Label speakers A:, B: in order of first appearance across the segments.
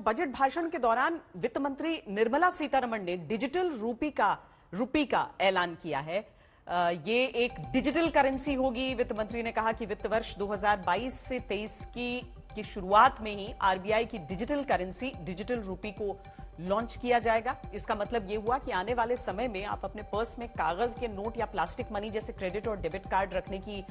A: Budget भाषण के दौरान वित्त मंत्री निर्मला सीतारमण ने डिजिटल रुपी का ऐलान किया है। ये एक डिजिटल करेंसी होगी। वित्त मंत्री ने कहा कि वित्त वर्ष 2022 से 23 की शुरुआत में ही आरबीआई की डिजिटल करेंसी डिजिटल रुपी को लॉन्च किया जाएगा। इसका मतलब यह हुआ कि आने वाले समय में आप अपने पर्स में कागज के नोट या प्लास्टिक मनी जैसे क्रेडिट और डेबिट कार्ड रखने की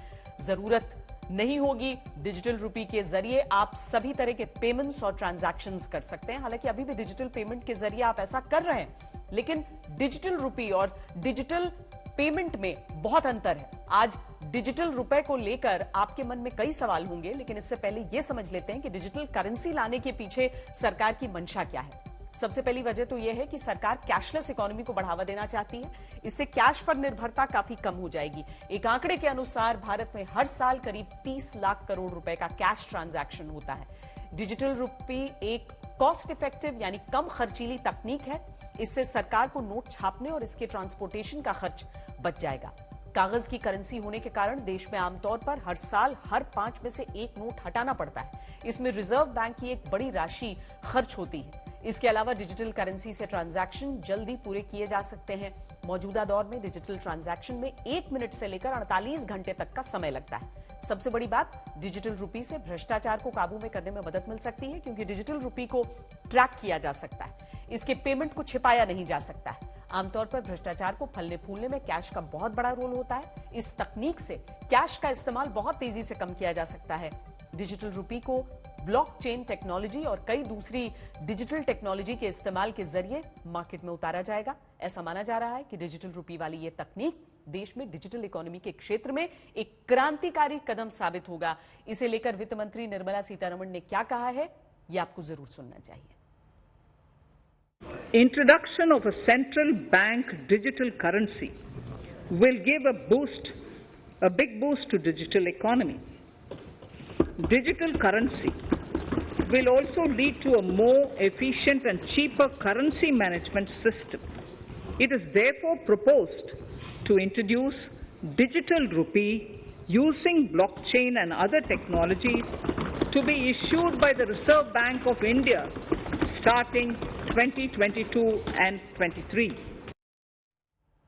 A: जरूरत नहीं होगी। डिजिटल रुपी के जरिए आप सभी तरह के पेमेंट्स और ट्रांजैक्शंस कर सकते हैं। हालांकि अभी भी डिजिटल पेमेंट के जरिए आप ऐसा कर रहे हैं, लेकिन डिजिटल रुपी और डिजिटल पेमेंट में बहुत अंतर है। आज डिजिटल रुपए को लेकर आपके मन में कई सवाल होंगे, लेकिन इससे पहले यह समझ लेते हैं कि डिजिटल करेंसी लाने के पीछे सरकार की मंशा क्या है। सबसे पहली वजह तो यह है कि सरकार कैशलेस इकोनॉमी को बढ़ावा देना चाहती है। इससे कैश पर निर्भरता काफी कम हो जाएगी। एक आंकड़े के अनुसार भारत में हर साल करीब 30 लाख करोड़ रुपए का कैश ट्रांजैक्शन होता है। डिजिटल रुपी एक कॉस्ट इफेक्टिव यानी कम खर्चीली तकनीक है। इससे सरकार को नोट छापने और इसके ट्रांसपोर्टेशन का खर्च बच जाएगा। कागज की करेंसी होने के कारण देश में आमतौर पर हर साल हर 5 में से एक नोट हटाना पड़ता है। इसमें रिजर्व बैंक की एक बड़ी राशि खर्च होती है। इसके अलावा डिजिटल करेंसी से ट्रांजैक्शन जल्दी पूरे किए जा सकते हैं। मौजूदा दौर में डिजिटल ट्रांजैक्शन में 1 मिनट से लेकर 48 घंटे तक का समय लगता है। सबसे बड़ी बात, डिजिटल रुपी से भ्रष्टाचार को काबू में करने में मदद मिल सकती है, क्योंकि डिजिटल रुपी को ट्रैक किया जा सकता है। इसके पेमेंट को छिपाया नहीं जा सकता है। आमतौर पर भ्रष्टाचार को फलने फूलने में कैश का बहुत बड़ा रोल होता है। इस तकनीक से कैश का इस्तेमाल बहुत तेजी से कम किया जा सकता है। डिजिटल रुपी को ब्लॉकचेन टेक्नोलॉजी और कई दूसरी डिजिटल टेक्नोलॉजी के इस्तेमाल के जरिए मार्केट में उतारा जाएगा। ऐसा माना जा रहा है कि डिजिटल रुपी वाली ये तकनीक देश में डिजिटल इकोनॉमी के क्षेत्र में एक क्रांतिकारी कदम साबित होगा। इसे लेकर वित्त मंत्री निर्मला सीतारमण ने क्या कहा है, ये आपको जरूर सुनना चाहिए।
B: Introduction of a central bank digital currency will give a big boost to digital economy. Digital currency will also lead to a more efficient and cheaper currency management system. It is therefore proposed to introduce digital rupee using blockchain and other technologies to be issued by the Reserve Bank of India starting 2022 and 23.